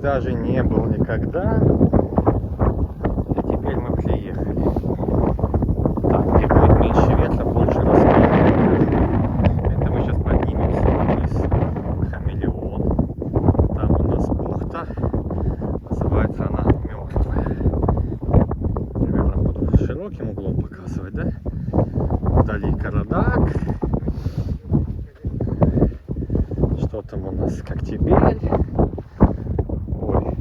даже не был никогда. И теперь мы приехали. Так, где будет меньше ветра, больше раскидывает. Это мы сейчас поднимемся вниз. Хамелеон. Там у нас бухта. Называется она Мертвая. Наверное, буду широким углом показывать, да? Вдали Карадак. Что там у нас? Коктебель. Ой,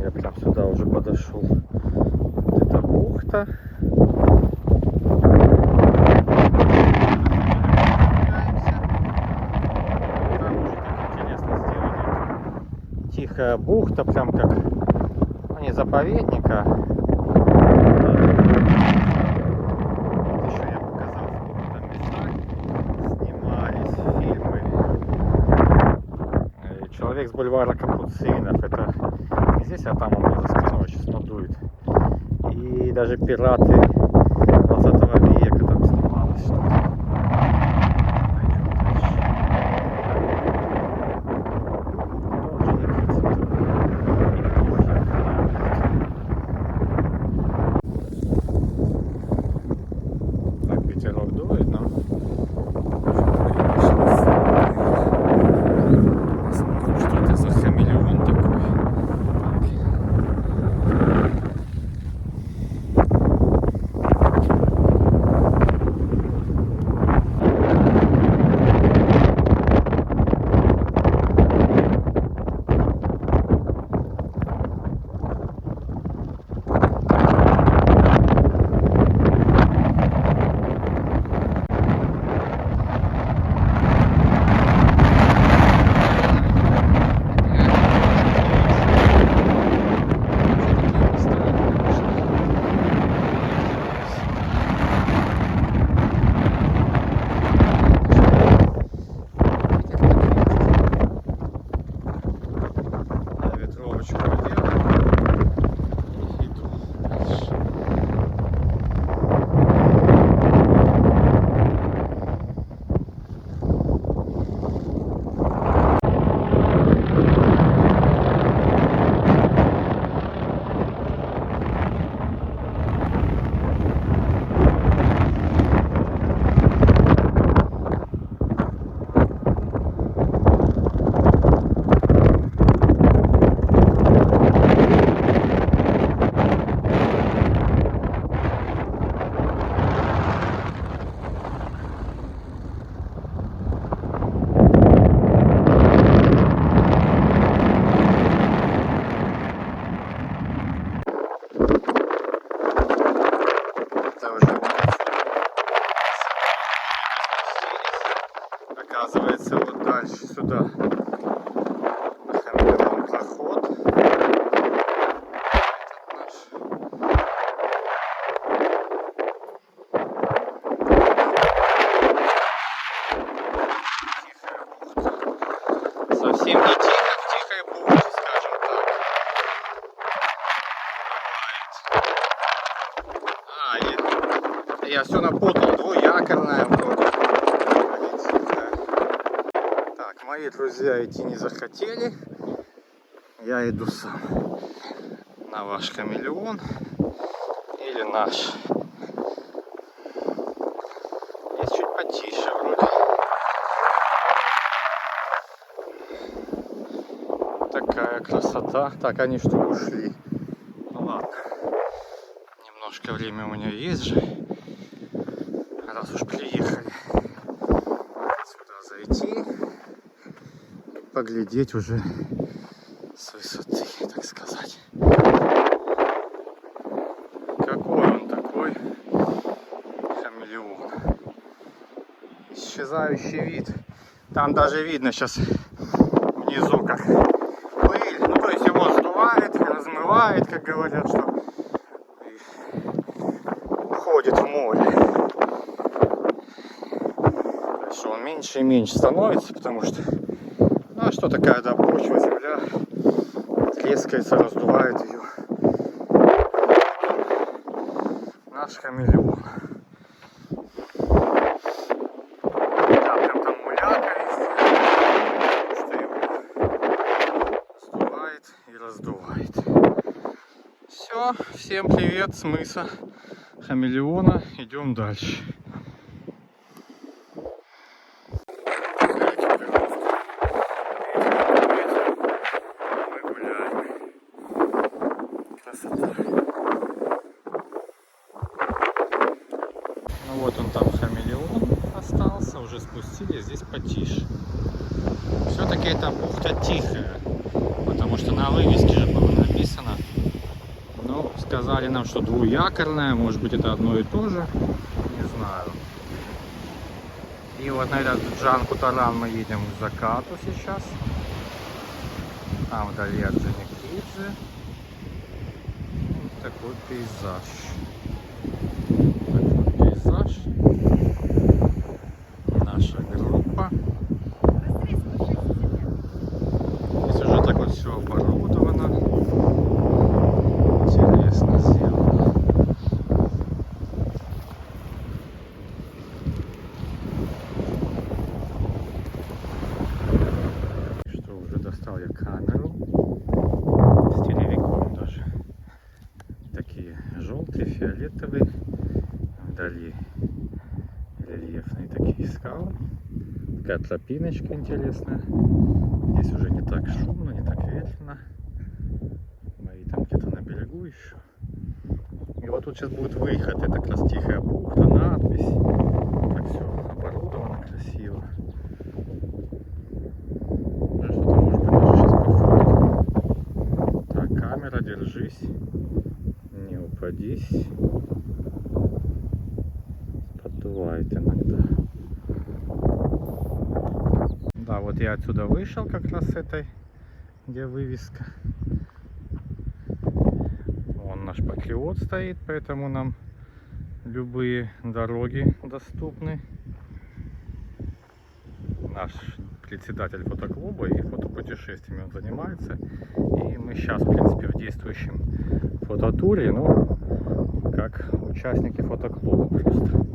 я прям сюда уже подошел. Вот это бухта. Там уже так интересно сделали. Тихая бухта, прям как, ну, не заповедника. Человек с бульвара Капуцинов. Это не здесь, а там у меня за спиной сейчас надует. И даже пираты 20 века там снималось что-то. Так, ветерок дует, но оказывается, вот дальше сюда Хамелеон проход. Совсем не тихо, в тихой бухте, скажем так. Я все напутал, двуякорная вроде. Мои друзья идти не захотели, я иду сам на ваш Хамелеон или наш. Здесь чуть потише вроде. Такая красота. Так, они что, ушли? Ну ладно, немножко время у меня есть же, раз уж приехали. Сюда зайти, поглядеть уже с высоты, так сказать. Какой он такой Хамелеон. Исчезающий вид. Там даже видно сейчас внизу как пыль. Ну то есть его сдувает, размывает, как говорят, что уходит в море. Так что он меньше и меньше становится, потому что, ну а что такая, да, почва, земля трескается, раздувает ее. Наш Хамелеон. Да, прям там муляка везде, что его сдувает. Все, всем привет с мыса Хамелеона. Идем дальше. Мы гуляем. Красота. Ну вот он там Хамелеон остался, уже спустились, здесь потише. Все-таки эта бухта тихая, потому что на вывеске же было написано. Ну, сказали нам, что двуякорная, может быть это одно и то же, не знаю. И вот на этот Джан-Кутаран мы едем к закату сейчас. Там вдали Орджоникидзе. Вот такой пейзаж. Наша группа. Здесь уже так вот все оборудовано. Интересно сделано. Что, уже достал я камеру. С телевиком даже. Такие желтые, фиолетовые. Вдали рельефные такие скалы. Такая тропиночка интересная. Здесь уже не так шумно, не так ветрено. Мои там где-то на берегу еще. И вот тут сейчас будет выход. Это как раз тихая бухта, надпись. Так все оборудовано красиво. Что-то может быть даже сейчас пофоткаю. Так, камера, держись. Не упадись. Поддувает иногда. Да, вот я отсюда вышел как раз с этой, где вывеска. Вон наш патриот стоит, поэтому нам любые дороги доступны. Наш председатель фотоклуба и фотопутешествиями он занимается. И мы сейчас, в принципе, в действующем фототуре, ну, как участники фотоклуба просто.